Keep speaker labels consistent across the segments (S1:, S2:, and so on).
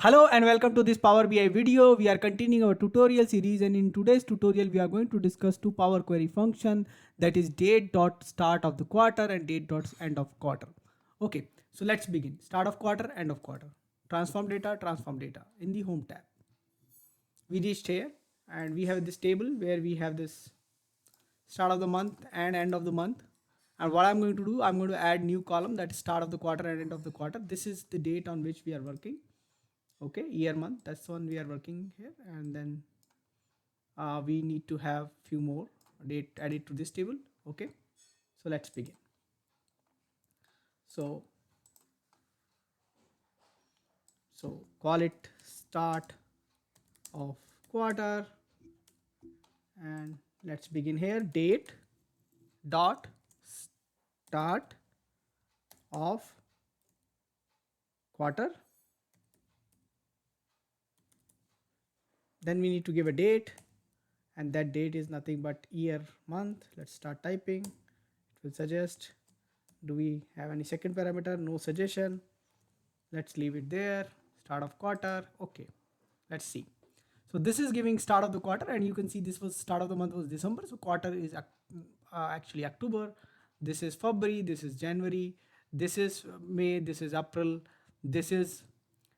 S1: Hello and welcome to this Power BI video. We are continuing our tutorial series, and in today's tutorial we are going to discuss two Power Query function, that is date.start of the quarter and date.end of quarter. Okay, so let's begin. Start of quarter, end of quarter. Transform data in the home tab. We reached here and we have this table where we have this start of the month and end of the month. And what I'm going to do, I'm going to add new column, that is start of the quarter and end of the quarter. This is the date on which we are working. Okay, year month, that's one we are working here, and then we need to have few more date added to this table. Okay, so let's begin. So call it start of quarter, and let's begin here. Date dot start of quarter. Then we need to give a date, and that date is nothing but year month. Let's start typing. It will suggest. Do we have any second parameter? No suggestion. Let's leave it there. Start of quarter. Okay, let's see. So this is giving start of the quarter, and you can see this was start of the month was December, so quarter is actually October. This is February, this is January, this is May, this is April, this is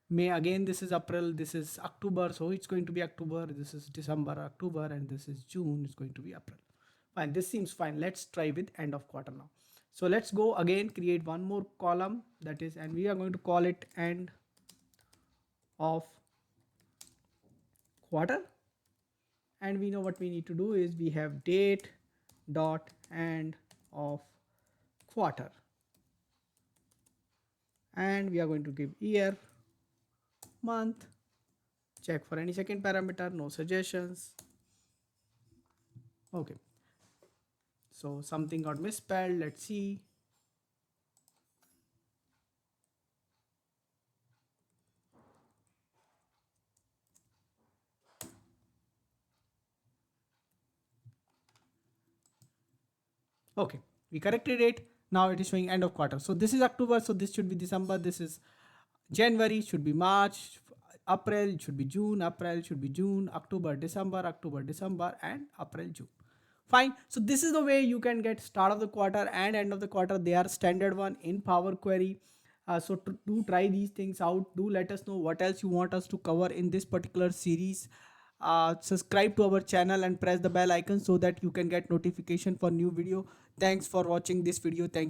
S1: May again, this is April, this is October, so it's going to be October, this is December, October, and this is June, it's going to be April. Fine, this seems fine. Let's try with end of quarter now. So let's go again, create one more column, that is, and we are going to call it end of quarter. And we know what we need to do is we have date dot end of quarter, and we are going to give year, month, check for any second parameter, no suggestions. Okay, so something got misspelled. Let's see. Okay, we corrected it. Now it is showing end of quarter. So this is October, so this should be December. This is January, should be March. April should be June. April should be June. October, December, and April, June. Fine. So this is the way you can get start of the quarter and end of the quarter. They are standard one in Power Query. So do try these things out. Do let us know what else you want us to cover in this particular series. Subscribe to our channel and press the bell icon so that you can get notification for new video. Thanks for watching this video. Thank you.